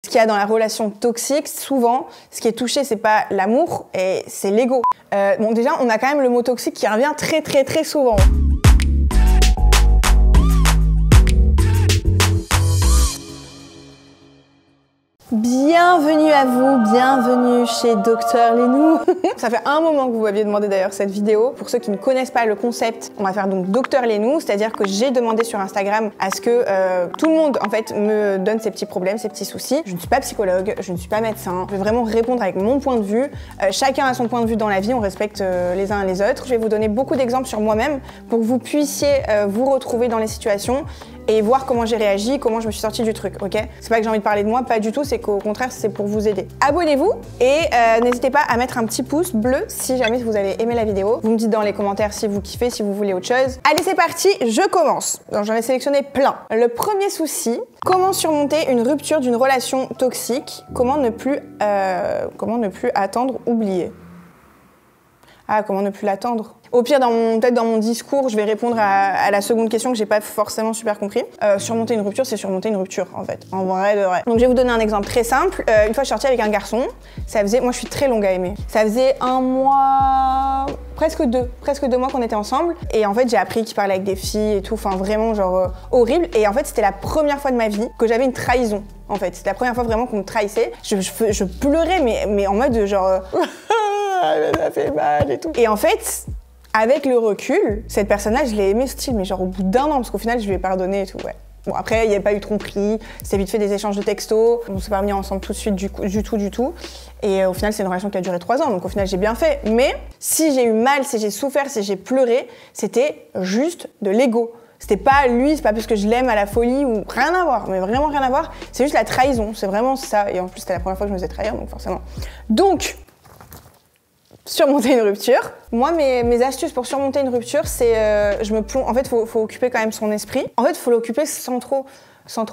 ce qu'il y a dans la relation toxique, souvent, ce qui est touché, c'est pas l'amour, et c'est l'ego. Bon, déjà, on a quand même le mot toxique qui revient très souvent. Bienvenue à vous, bienvenue chez Dr Lénou. Ça fait un moment que vous m'aviez demandé d'ailleurs cette vidéo. Pour ceux qui ne connaissent pas le concept, on va faire donc Dr Lénou, c'est-à-dire que j'ai demandé sur Instagram à ce que tout le monde en fait me donne ses petits problèmes, ses petits soucis. Je ne suis pas psychologue, je ne suis pas médecin. Je vais vraiment répondre avec mon point de vue. Chacun a son point de vue dans la vie, on respecte les uns les autres. Je vais vous donner beaucoup d'exemples sur moi-même pour que vous puissiez vous retrouver dans les situations et voir comment j'ai réagi, comment je me suis sortie du truc, ok? C'est pas que j'ai envie de parler de moi, pas du tout, c'est qu'au contraire, c'est pour vous aider. Abonnez-vous et n'hésitez pas à mettre un petit pouce bleu si jamais vous avez aimé la vidéo. Vous me dites dans les commentaires si vous kiffez, si vous voulez autre chose. Allez, c'est parti, je commence. J'en ai sélectionné plein. Le premier souci, comment surmonter une rupture d'une relation toxique? Comment ne plus attendre, oublier? Ah, comment ne plus l'attendre? Au pire, peut-être dans mon discours, je vais répondre à la seconde question que j'ai pas forcément super compris. Surmonter une rupture, c'est surmonter une rupture, en fait. En vrai de vrai. Donc, je vais vous donner un exemple très simple. Une fois, je suis sortie avec un garçon. Moi, je suis très longue à aimer. Ça faisait un mois, presque deux mois qu'on était ensemble. Et en fait, j'ai appris qu'il parlait avec des filles et tout. Enfin, vraiment, genre, horrible. Et en fait, c'était la première fois de ma vie que j'avais une trahison. En fait, c'était la première fois vraiment qu'on me trahissait. Je pleurais, mais en mode genre... ça fait mal et tout. Et en fait... Avec le recul, cette personne-là, je l'ai aimée style, mais genre au bout d'un an, parce qu'au final, je lui ai pardonné et tout, ouais. Bon, après, il n'y avait pas eu tromperie, c'était vite fait des échanges de textos, on s'est pas mis ensemble tout de suite du tout. Et au final, c'est une relation qui a duré 3 ans, donc au final, j'ai bien fait. Mais si j'ai eu mal, si j'ai souffert, si j'ai pleuré, c'était juste de l'ego. C'était pas lui, c'est pas parce que je l'aime à la folie ou rien à voir, mais vraiment rien à voir. C'est juste la trahison, c'est vraiment ça. Et en plus, c'était la première fois que je me faisais trahir, donc forcément. Donc, surmonter une rupture. Moi, mes astuces pour surmonter une rupture, c'est je me plonge. En fait, faut occuper quand même son esprit. En fait, faut l'occuper sans trop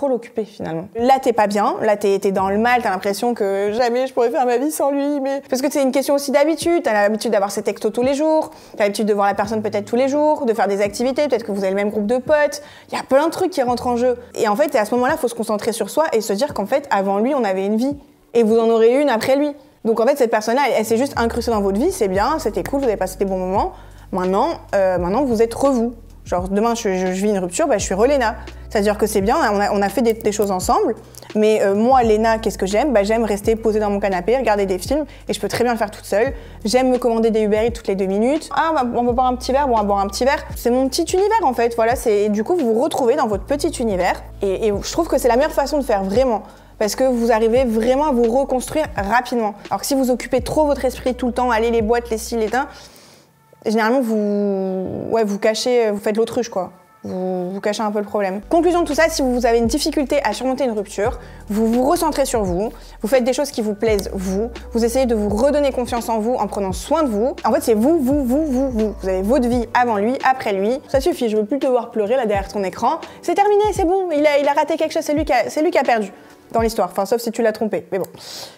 l'occuper finalement. Là, t'es pas bien. Là, t'es dans le mal. T'as l'impression que jamais je pourrais faire ma vie sans lui. Mais parce que c'est une question aussi d'habitude. T'as l'habitude d'avoir ses textos tous les jours. T'as l'habitude de voir la personne peut-être tous les jours, de faire des activités. Peut-être que vous avez le même groupe de potes. Il y a plein de trucs qui rentrent en jeu. Et en fait, à ce moment-là, faut se concentrer sur soi et se dire qu'en fait, avant lui, on avait une vie et vous en aurez une après lui. Donc en fait, cette personne-là, elle s'est juste incrustée dans votre vie, c'est bien, c'était cool, vous avez passé des bons moments. Maintenant vous êtes vous. Genre demain, je vis une rupture, je suis Léna. C'est-à-dire que c'est bien, on a fait des choses ensemble, mais moi, Léna, qu'est-ce que j'aime? J'aime rester posée dans mon canapé, regarder des films, et je peux très bien le faire toute seule. J'aime me commander des Uber Eats toutes les 2 minutes. Ah, on va boire un petit verre, bon, on va boire un petit verre. C'est mon petit univers en fait, voilà. Du coup, vous vous retrouvez dans votre petit univers, et je trouve que c'est la meilleure façon de faire, vraiment. Parce que vous arrivez vraiment à vous reconstruire rapidement. Alors que si vous occupez trop votre esprit tout le temps, allez les boîtes, les cils, les teints, généralement vous cachez, vous faites l'autruche quoi. Vous cachez un peu le problème. Conclusion de tout ça, si vous avez une difficulté à surmonter une rupture, vous vous recentrez sur vous, vous faites des choses qui vous plaisent vous essayez de vous redonner confiance en vous en prenant soin de vous. En fait, c'est vous. Vous avez votre vie avant lui, après lui. Ça suffit, je veux plus te voir pleurer là derrière ton écran. C'est terminé, c'est bon, il a raté quelque chose, c'est lui qui a perdu. Dans l'histoire, enfin sauf si tu l'as trompé, mais bon.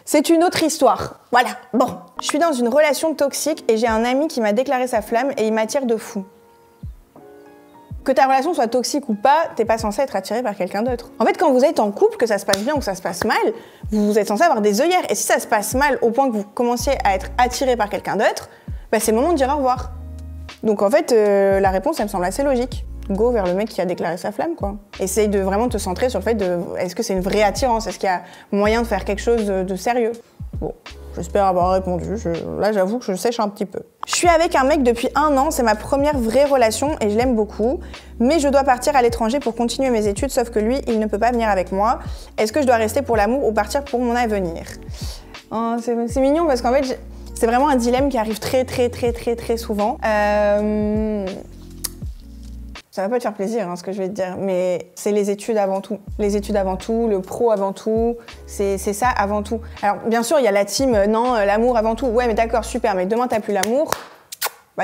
C'est une autre histoire, voilà, bon. Je suis dans une relation toxique et j'ai un ami qui m'a déclaré sa flamme et il m'attire de fou. Que ta relation soit toxique ou pas, t'es pas censé être attiré par quelqu'un d'autre. En fait, quand vous êtes en couple, que ça se passe bien ou que ça se passe mal, vous êtes censé avoir des œillères. Et si ça se passe mal au point que vous commenciez à être attiré par quelqu'un d'autre, c'est le moment de dire au revoir. Donc en fait, la réponse, elle me semble assez logique. Go vers le mec qui a déclaré sa flamme, quoi. Essaye de vraiment te centrer sur le fait de... Est-ce que c'est une vraie attirance? Est-ce qu'il y a moyen de faire quelque chose de sérieux? Bon, j'espère avoir répondu. Là, j'avoue que je sèche un petit peu. Je suis avec un mec depuis 1 an, c'est ma première vraie relation et je l'aime beaucoup. Mais je dois partir à l'étranger pour continuer mes études, sauf que lui, il ne peut pas venir avec moi. Est-ce que je dois rester pour l'amour ou partir pour mon avenir? Oh, c'est mignon parce qu'en fait, c'est vraiment un dilemme qui arrive très souvent. Ça va pas te faire plaisir, ce que je vais te dire, mais c'est les études avant tout. Les études avant tout, le pro avant tout, c'est ça avant tout. Alors, bien sûr, il y a la team, non, l'amour avant tout. Ouais, mais d'accord, super, mais demain, t'as plus l'amour,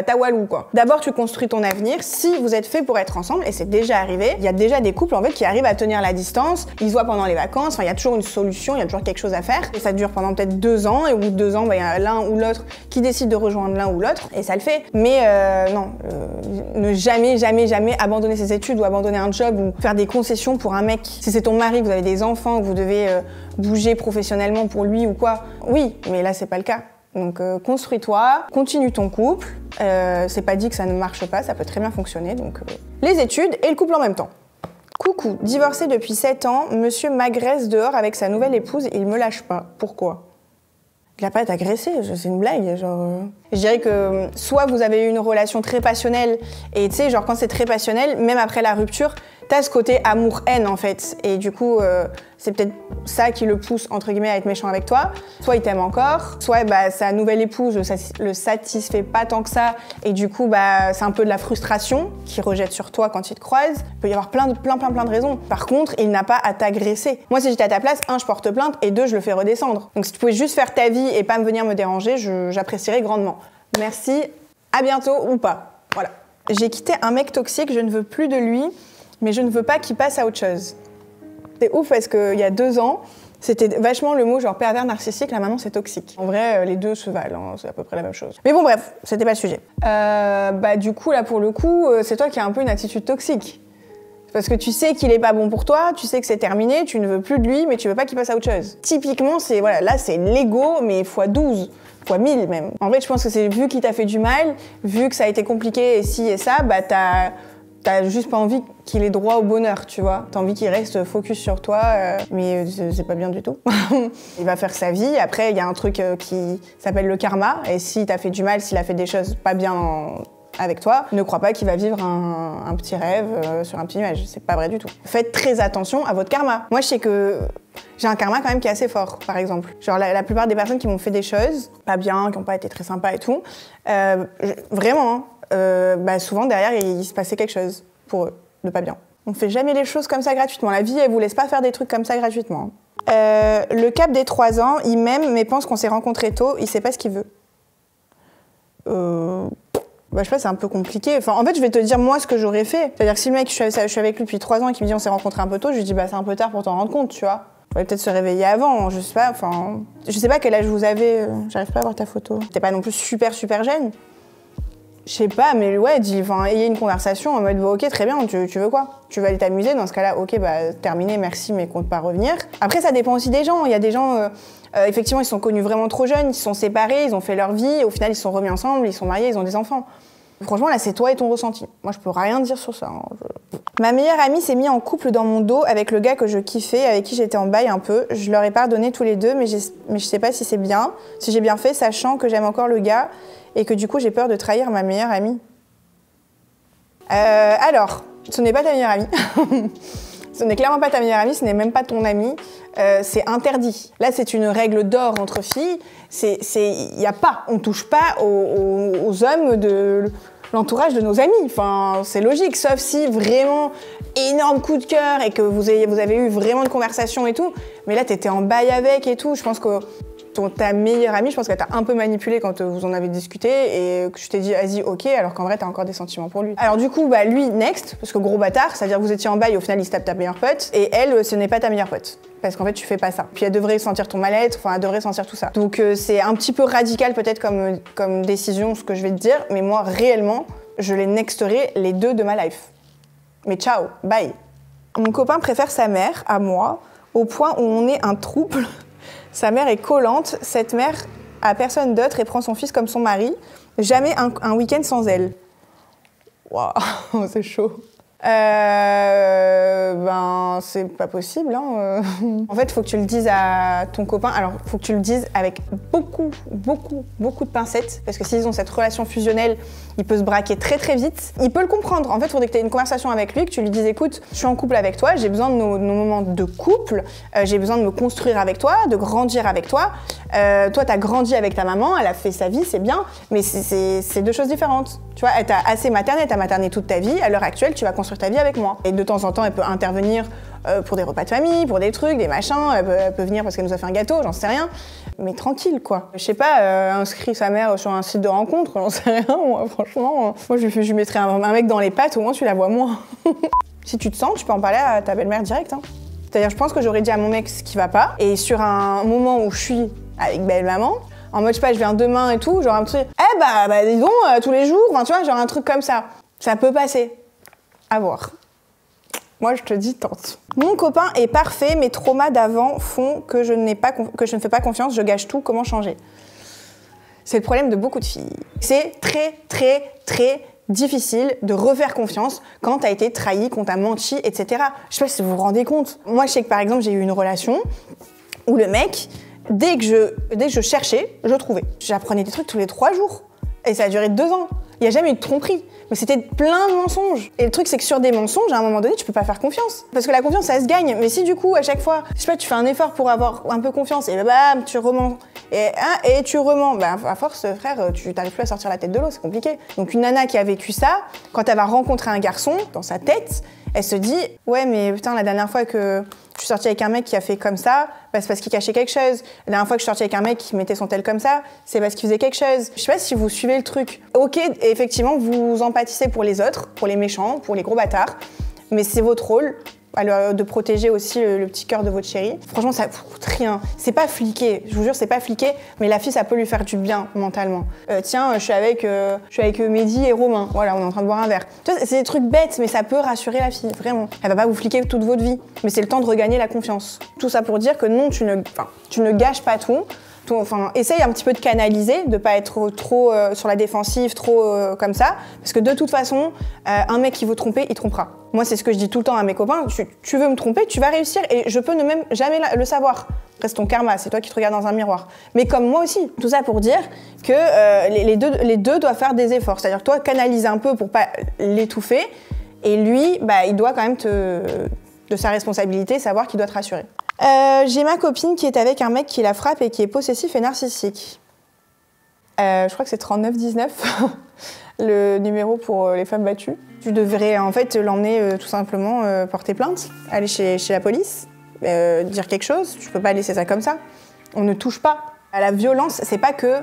t'as walou, quoi. D'abord, tu construis ton avenir. Si vous êtes fait pour être ensemble, et c'est déjà arrivé, il y a déjà des couples, en fait, qui arrivent à tenir la distance. Ils se voient pendant les vacances, il y a toujours une solution, il y a toujours quelque chose à faire. Et ça dure pendant peut-être 2 ans, et au bout de 2 ans, il y a l'un ou l'autre qui décide de rejoindre l'un ou l'autre, et ça le fait. Mais non, ne jamais abandonner ses études ou abandonner un job ou faire des concessions pour un mec. Si c'est ton mari, vous avez des enfants, vous devez bouger professionnellement pour lui ou quoi. Oui, mais là, c'est pas le cas. Donc construis-toi, continue ton couple. C'est pas dit que ça ne marche pas, ça peut très bien fonctionner. Donc les études et le couple en même temps. Coucou, divorcé depuis 7 ans, monsieur m'agresse dehors avec sa nouvelle épouse, il me lâche pas. Pourquoi ? Il a pas t'agresser, c'est une blague, genre... Je dirais que soit vous avez eu une relation très passionnelle, et tu sais, genre quand c'est très passionnel, même après la rupture, t'as ce côté amour-haine en fait, et du coup, c'est peut-être ça qui le pousse, entre guillemets, à être méchant avec toi. Soit il t'aime encore, soit bah, sa nouvelle épouse le satisfait pas tant que ça, et du coup, bah, c'est un peu de la frustration qu'il rejette sur toi quand il te croise. Il peut y avoir plein de raisons. Par contre, il n'a pas à t'agresser. Moi, si j'étais à ta place, 1, je porte plainte, et 2, je le fais redescendre. Donc si tu pouvais juste faire ta vie et pas me venir me déranger, j'apprécierais grandement. Merci, à bientôt ou pas. Voilà. J'ai quitté un mec toxique, je ne veux plus de lui, mais je ne veux pas qu'il passe à autre chose. C'est ouf parce qu'il y a 2 ans, c'était vachement le mot genre pervers narcissique, là maintenant c'est toxique. En vrai, les deux se valent, hein, c'est à peu près la même chose. Mais bon bref, c'était pas le sujet. Bah du coup, là pour le coup, c'est toi qui as un peu une attitude toxique. Parce que tu sais qu'il est pas bon pour toi, tu sais que c'est terminé, tu ne veux plus de lui, mais tu veux pas qu'il passe à autre chose. Typiquement, c'est voilà, là c'est l'ego, mais x12. Fois 1000 même. En fait, je pense que c'est vu qu'il t'a fait du mal, vu que ça a été compliqué et ci et ça, bah t'as juste pas envie qu'il ait droit au bonheur, tu vois. T'as envie qu'il reste focus sur toi, mais c'est pas bien du tout. Il va faire sa vie. Après, il y a un truc qui s'appelle le karma, et s'il t'a fait du mal, s'il a fait des choses pas bien avec toi, ne crois pas qu'il va vivre un petit rêve sur un petit nuage. C'est pas vrai du tout. Faites très attention à votre karma. Moi, je sais que j'ai un karma quand même qui est assez fort, par exemple. Genre la plupart des personnes qui m'ont fait des choses pas bien, qui n'ont pas été très sympas et tout, vraiment, bah souvent derrière, il se passait quelque chose pour eux, de pas bien. On fait jamais les choses comme ça gratuitement. La vie, elle vous laisse pas faire des trucs comme ça gratuitement. Le cap des 3 ans, il m'aime, mais pense qu'on s'est rencontrés tôt, il sait pas ce qu'il veut. Bah, je sais pas, c'est un peu compliqué. Enfin, en fait, je vais te dire moi ce que j'aurais fait. C'est-à-dire que si le mec, je suis avec lui depuis 3 ans et qu'il me dit on s'est rencontrés un peu tôt, je lui dis bah c'est un peu tard pour t'en rendre compte, tu vois. On va peut-être se réveiller avant, je sais pas, enfin... Je sais pas quel âge vous avez, j'arrive pas à voir ta photo. T'es pas non plus super jeune. Je sais pas, mais ouais, ayez une conversation en mode, bah, ok, très bien, tu veux quoi? Tu veux aller t'amuser? Dans ce cas-là, ok, bah terminé, merci, mais compte pas revenir. Après, ça dépend aussi des gens. Il y a des gens, effectivement, ils se sont connus vraiment trop jeunes, ils se sont séparés, ils ont fait leur vie, au final, ils se sont remis ensemble, ils sont mariés, ils ont des enfants. Franchement, là, c'est toi et ton ressenti. Moi, je peux rien dire sur ça. Ma meilleure amie s'est mise en couple dans mon dos avec le gars que je kiffais, avec qui j'étais en bail un peu. Je leur ai pardonné tous les deux, mais je sais pas si c'est bien, si j'ai bien fait, sachant que j'aime encore le gars et que du coup, j'ai peur de trahir ma meilleure amie. Alors, ce n'est pas ta meilleure amie. Ce n'est clairement pas ta meilleure amie, ce n'est même pas ton amie. C'est interdit. Là, c'est une règle d'or entre filles. Y a pas, on touche pas aux hommes de l'entourage de nos amis. Enfin, c'est logique, sauf si vraiment énorme coup de cœur et que vous avez eu vraiment une conversation et tout. Mais là, t'étais en bail avec et tout. Je pense que ta meilleure amie, je pense qu'elle t'a un peu manipulé quand vous en avez discuté et que je t'ai dit vas-y ok, alors qu'en vrai t'as encore des sentiments pour lui. Alors du coup bah lui next, parce que gros bâtard, c'est-à-dire que vous étiez en bail, au final il se tape ta meilleure pote et elle ce n'est pas ta meilleure pote. Parce qu'en fait tu fais pas ça. Puis elle devrait sentir ton mal-être, enfin elle devrait sentir tout ça. Donc c'est un petit peu radical peut-être comme décision ce que je vais te dire, mais moi réellement je les nexterai les deux de ma life. Mais ciao, bye. Mon copain préfère sa mère à moi au point où on est un trouble. Sa mère est collante, cette mère a personne d'autre et prend son fils comme son mari. Jamais un week-end sans elle. Waouh, c'est chaud. Ben, c'est pas possible. Hein. En fait, faut que tu le dises à ton copain. Alors, faut que tu le dises avec beaucoup de pincettes. Parce que s'ils ont cette relation fusionnelle, il peut se braquer très vite. Il peut le comprendre. En fait, il faudrait que tu aies une conversation avec lui, que tu lui dises écoute, je suis en couple avec toi, j'ai besoin de nos moments de couple, j'ai besoin de me construire avec toi, de grandir avec toi. Toi, t'as grandi avec ta maman, elle a fait sa vie, c'est bien, mais c'est deux choses différentes. Tu vois, elle t'a assez materné, t'as materné toute ta vie. À l'heure actuelle, tu vas construire ta vie avec moi. Et de temps en temps, elle peut intervenir pour des repas de famille, pour des trucs, des machins. Elle peut venir parce qu'elle nous a fait un gâteau, j'en sais rien. Mais tranquille, quoi. Je sais pas, inscrit sa mère sur un site de rencontre, j'en sais rien, moi, franchement. Moi, je lui mettrais un mec dans les pattes, au moins tu la vois moins. Si tu te sens, tu peux en parler à ta belle-mère direct. Hein. C'est-à-dire, je pense que j'aurais dit à mon mec ce qui va pas. Et sur un moment où je suis avec belle-maman, en mode, je sais pas, je viens demain et tout, genre un truc, bah dis donc, tous les jours, enfin, tu vois, genre un truc comme ça. Ça peut passer. À voir. Moi, je te dis tente. Mon copain est parfait, mes traumas d'avant font que je ne fais pas confiance, je gâche tout, comment changer? C'est le problème de beaucoup de filles. C'est très, très, très difficile de refaire confiance quand t'as été trahi, qu'on t'a menti, etc. Je sais pas si vous vous rendez compte. Moi, je sais que par exemple, j'ai eu une relation où le mec, dès que je cherchais, je trouvais. J'apprenais des trucs tous les 3 jours. Et ça a duré 2 ans. Il n'y a jamais eu de tromperie. Mais c'était plein de mensonges. Et le truc, c'est que sur des mensonges, à un moment donné, tu peux pas faire confiance. Parce que la confiance, ça se gagne. Mais si du coup, à chaque fois, je sais pas, tu fais un effort pour avoir un peu confiance, et bam, tu remens. Et tu remens. Bah, à force, frère, tu t'arrives plus à sortir la tête de l'eau, c'est compliqué. Donc une nana qui a vécu ça, quand elle va rencontrer un garçon, dans sa tête, elle se dit « Ouais, mais putain, la dernière fois que je suis sortie avec un mec qui a fait comme ça, bah, c'est parce qu'il cachait quelque chose. La dernière fois que je suis sortie avec un mec qui mettait son tel comme ça, c'est parce qu'il faisait quelque chose. » Je sais pas si vous suivez le truc. Ok, effectivement, vous empâtissez pour les autres, pour les méchants, pour les gros bâtards, mais c'est votre rôle de protéger aussi le petit cœur de votre chérie. Franchement, ça coûte rien. C'est pas fliqué, je vous jure, c'est pas fliqué, mais la fille, ça peut lui faire du bien mentalement. Tiens, je suis avec Mehdi et Romain. Voilà, on est en train de boire un verre. Tu vois, c'est des trucs bêtes, mais ça peut rassurer la fille, vraiment. Elle va pas vous fliquer toute votre vie, mais c'est le temps de regagner la confiance. Tout ça pour dire que non, tu ne gâches pas tout. Essaye un petit peu de canaliser, de pas être trop sur la défensive, trop comme ça, parce que de toute façon, un mec qui veut tromper, il trompera. Moi, c'est ce que je dis tout le temps à mes copains, tu veux me tromper, tu vas réussir, et je peux ne même jamais le savoir. Reste ton karma, c'est toi qui te regardes dans un miroir. Mais comme moi aussi. Tout ça pour dire que les deux doivent faire des efforts. C'est-à-dire que toi, canalise un peu pour pas l'étouffer, et lui, bah, il doit quand même de sa responsabilité, savoir qu'il doit te rassurer. J'ai ma copine qui est avec un mec qui la frappe et qui est possessif et narcissique. Je crois que c'est 3919, le numéro pour les femmes battues. Tu devrais en fait l'emmener tout simplement porter plainte, aller chez la police, dire quelque chose. Tu peux pas laisser ça comme ça. On ne touche pas. À la violence, c'est pas que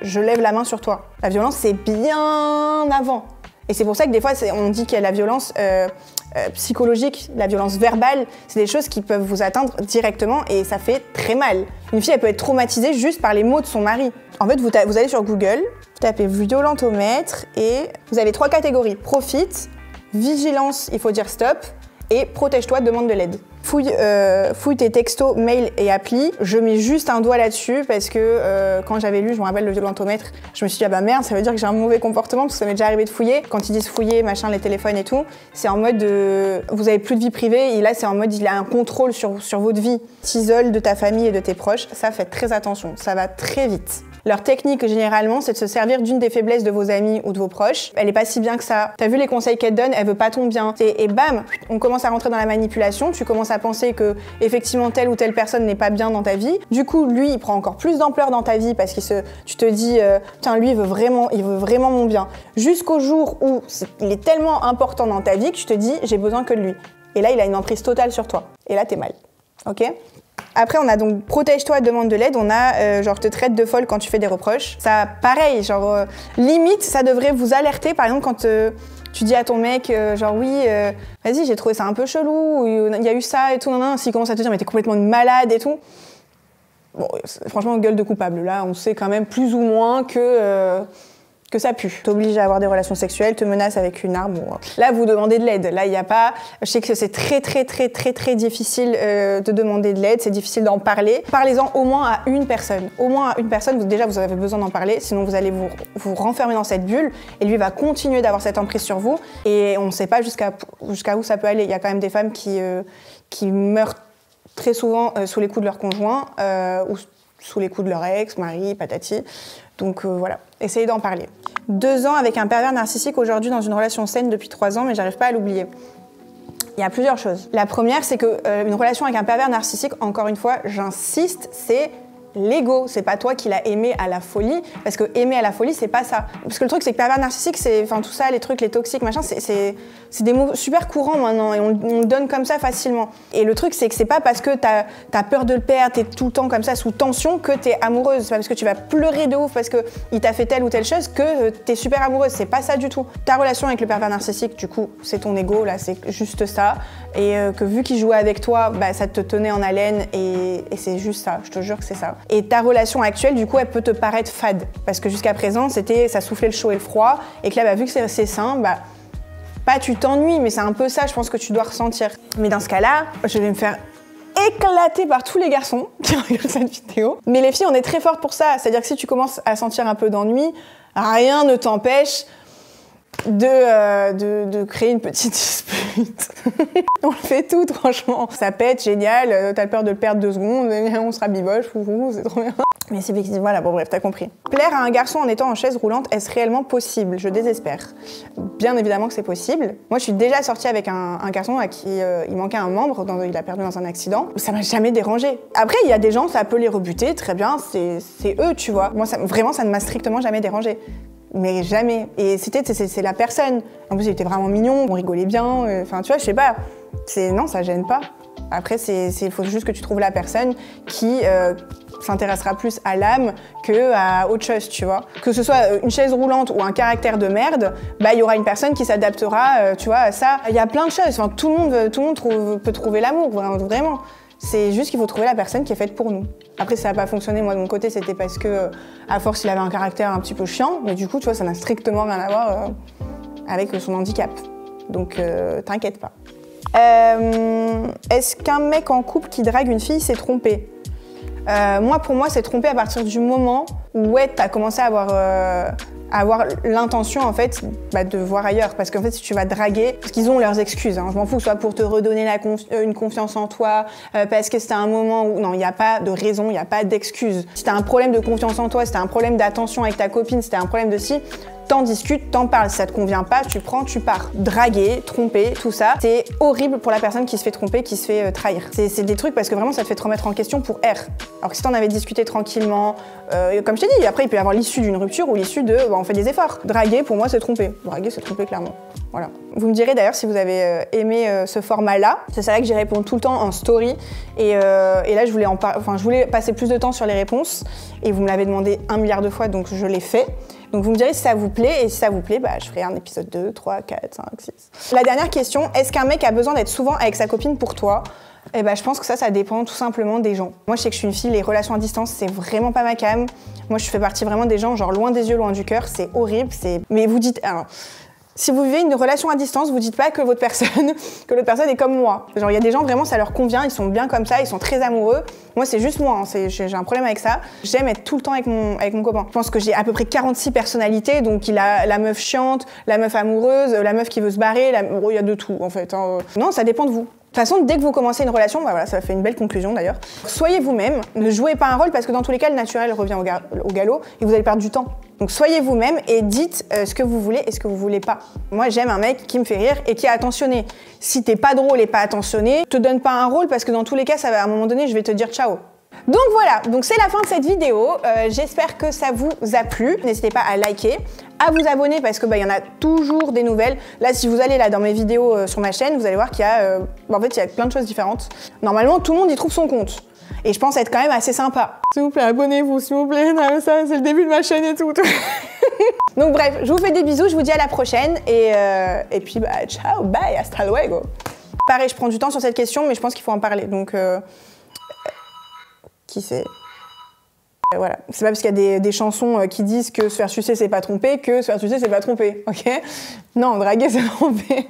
je lève la main sur toi. La violence, c'est bien avant. Et c'est pour ça que des fois, on dit qu'il y a la violence psychologique, la violence verbale. C'est des choses qui peuvent vous atteindre directement et ça fait très mal. Une fille, elle peut être traumatisée juste par les mots de son mari. En fait, vous allez sur Google, vous tapez violentomètre et vous avez 3 catégories. Profite, vigilance, il faut dire stop, et protège-toi, demande de l'aide. Fouille tes textos, mails et applis. Je mets juste un doigt là-dessus parce que quand j'avais lu, je me rappelle, le violentomètre, je me suis dit, ah bah merde, ça veut dire que j'ai un mauvais comportement parce que ça m'est déjà arrivé de fouiller. Quand ils disent fouiller, machin, les téléphones et tout, c'est en mode vous avez plus de vie privée et là, c'est en mode il a un contrôle sur votre vie. T'isole de ta famille et de tes proches, ça, faites très attention, ça va très vite. Leur technique, généralement, c'est de se servir d'une des faiblesses de vos amis ou de vos proches. Elle est pas si bien que ça. T'as vu les conseils qu'elle te donne, elle veut pas ton bien. Et bam, on commence à rentrer dans la manipulation, tu commences à penser que, effectivement, telle ou telle personne n'est pas bien dans ta vie. Du coup, lui, il prend encore plus d'ampleur dans ta vie parce que tu te dis, tiens, lui, il veut vraiment mon bien. Jusqu'au jour où il est tellement important dans ta vie que tu te dis, j'ai besoin que de lui. Et là, il a une emprise totale sur toi. Et là, t'es mal. Ok ? Après, on a donc protège-toi, demande de l'aide. On a genre te traite de folle quand tu fais des reproches. Ça, pareil, genre limite, ça devrait vous alerter. Par exemple, quand tu dis à ton mec, genre oui, vas-y, j'ai trouvé ça un peu chelou, il y a eu ça et tout, s'il commence à te dire, mais t'es complètement une malade et tout. Bon, franchement, gueule de coupable. Là, on sait quand même plus ou moins que ça pue. T'oblige à avoir des relations sexuelles, te menace avec une arme. Bon, là, vous demandez de l'aide. Là, il n'y a pas... Je sais que c'est très difficile de demander de l'aide. C'est difficile d'en parler. Parlez-en au moins à une personne. Au moins à une personne, déjà, vous avez besoin d'en parler. Sinon, vous allez vous renfermer dans cette bulle. Et lui va continuer d'avoir cette emprise sur vous. Et on ne sait pas jusqu'à où ça peut aller. Il y a quand même des femmes qui meurent très souvent sous les coups de leur conjoint ou sous les coups de leur ex, mari, patati. Donc voilà, essayez d'en parler. 2 ans avec un pervers narcissique, aujourd'hui dans une relation saine depuis 3 ans, mais j'arrive pas à l'oublier. Il y a plusieurs choses. La première, c'est que une relation avec un pervers narcissique, encore une fois, j'insiste, c'est l'ego. C'est pas toi qui l'as aimé à la folie, parce que aimer à la folie, c'est pas ça. Parce que le truc, c'est que pervers narcissique, c'est, enfin tout ça, les trucs, les toxiques, machin, c'est des mots super courants maintenant, et on le donne comme ça facilement. Et le truc, c'est que c'est pas parce que t'as peur de le perdre, t'es tout le temps comme ça sous tension que t'es amoureuse. C'est pas parce que tu vas pleurer de ouf parce que il t'a fait telle ou telle chose que t'es super amoureuse. C'est pas ça du tout. Ta relation avec le pervers narcissique, du coup, c'est ton ego, là, c'est juste ça. Et que vu qu'il jouait avec toi, bah, ça te tenait en haleine, et c'est juste ça. Je te jure que c'est ça. Et ta relation actuelle, du coup, elle peut te paraître fade. Parce que jusqu'à présent, ça soufflait le chaud et le froid. Et que là, bah, vu que c'est sain, bah, pas tu t'ennuies, mais c'est un peu ça, je pense que tu dois ressentir. Mais dans ce cas-là, je vais me faire éclaté par tous les garçons qui regardent cette vidéo. Mais les filles, on est très fortes pour ça. C'est-à-dire que si tu commences à sentir un peu d'ennui, rien ne t'empêche de créer une petite dispute. On le fait tout, franchement. Ça pète, génial, t'as peur de le perdre 2 secondes, on se rabiboche, c'est trop bien. Mais c'est voilà, bon bref, t'as compris. Plaire à un garçon en étant en chaise roulante, est-ce réellement possible? Je désespère. Bien évidemment que c'est possible. Moi, je suis déjà sortie avec un garçon à qui il manquait un membre, il a perdu dans un accident. Ça m'a jamais dérangé. Après, il y a des gens, ça peut les rebuter, très bien, c'est eux, tu vois. Moi, vraiment, ça ne m'a strictement jamais dérangé. Mais jamais. Et c'est la personne. En plus, il était vraiment mignon, on rigolait bien. Enfin, tu vois, je sais pas. Non, ça gêne pas. Après, il faut juste que tu trouves la personne qui s'intéressera plus à l'âme qu'à autre chose, tu vois. Que ce soit une chaise roulante ou un caractère de merde, bah il y aura une personne qui s'adaptera, tu vois, à ça. Il y a plein de choses. Enfin, tout le monde peut trouver l'amour, vraiment. C'est juste qu'il faut trouver la personne qui est faite pour nous. Après, ça n'a pas fonctionné. Moi, de mon côté, c'était parce que, à force, il avait un caractère un petit peu chiant. Mais du coup, tu vois, ça n'a strictement rien à voir avec son handicap. Donc, t'inquiète pas. Est-ce qu'un mec en couple qui drague une fille s'est trompé? Pour moi, c'est trompé à partir du moment où, ouais, t'as commencé à avoir l'intention, en fait, de voir ailleurs. Parce qu'en fait, si tu vas draguer, parce qu'ils ont leurs excuses, hein, je m'en fous, soit pour te redonner une confiance en toi, parce que c'était un moment où... Non, il n'y a pas de raison, il n'y a pas d'excuse. Si t'as un problème de confiance en toi, si t'as un problème d'attention avec ta copine, si t'as un problème de ci, t'en discutes, t'en parles. Si ça te convient pas, tu prends, tu pars. Draguer, tromper, tout ça, c'est horrible pour la personne qui se fait tromper, qui se fait trahir. C'est des trucs parce que vraiment ça te fait te remettre en question pour R. Alors que si t'en avais discuté tranquillement, comme je t'ai dit, après il peut y avoir l'issue d'une rupture ou l'issue de on fait des efforts. Draguer, pour moi, c'est tromper. Draguer, c'est tromper clairement. Voilà. Vous me direz d'ailleurs si vous avez aimé ce format-là. C'est ça là que j'y réponds tout le temps en story. Et là, je voulais passer plus de temps sur les réponses. Et vous me l'avez demandé 1 milliard de fois, donc je l'ai fait. Donc vous me direz si ça vous plaît, et si ça vous plaît, je ferai un épisode 2, 3, 4, 5, 6. La dernière question, est-ce qu'un mec a besoin d'être souvent avec sa copine pour toi? Je pense que ça dépend tout simplement des gens. Moi, je sais que je suis une fille, les relations à distance, c'est vraiment pas ma came. Moi, je fais partie vraiment des gens, genre loin des yeux, loin du cœur, c'est horrible, Mais vous dites... Alors, si vous vivez une relation à distance, vous dites pas que l'autre personne est comme moi. Genre, il y a des gens, vraiment, ça leur convient, ils sont bien comme ça, ils sont très amoureux. Moi, c'est juste moi, hein, j'ai un problème avec ça. J'aime être tout le temps avec mon copain. Je pense que j'ai à peu près 46 personnalités, donc il a la meuf chiante, la meuf amoureuse, la meuf qui veut se barrer, il y a de tout, en fait. Hein. Non, ça dépend de vous. De toute façon, dès que vous commencez une relation, ça fait une belle conclusion d'ailleurs. Soyez vous-même, ne jouez pas un rôle parce que dans tous les cas, le naturel revient au galop et vous allez perdre du temps. Donc soyez vous-même et dites ce que vous voulez et ce que vous voulez pas. Moi, j'aime un mec qui me fait rire et qui est attentionné. Si t'es pas drôle et pas attentionné, te donne pas un rôle parce que dans tous les cas, à un moment donné, je vais te dire ciao. Donc voilà, c'est la fin de cette vidéo. J'espère que ça vous a plu. N'hésitez pas à liker, à vous abonner parce que y en a toujours des nouvelles. Là, si vous allez dans mes vidéos sur ma chaîne, vous allez voir qu'il y a il y a plein de choses différentes. Normalement, tout le monde y trouve son compte. Et je pense être quand même assez sympa. S'il vous plaît, abonnez-vous, s'il vous plaît. Non, ça, c'est le début de ma chaîne et tout. Donc bref, je vous fais des bisous, je vous dis à la prochaine. Et puis, ciao, bye, hasta luego. Pareil, je prends du temps sur cette question, mais je pense qu'il faut en parler. Donc, qui c'est? Voilà. C'est pas parce qu'il y a des chansons qui disent que se faire sucer, c'est pas tromper, que se faire sucer, c'est pas tromper. Ok? Non, draguer, c'est tromper.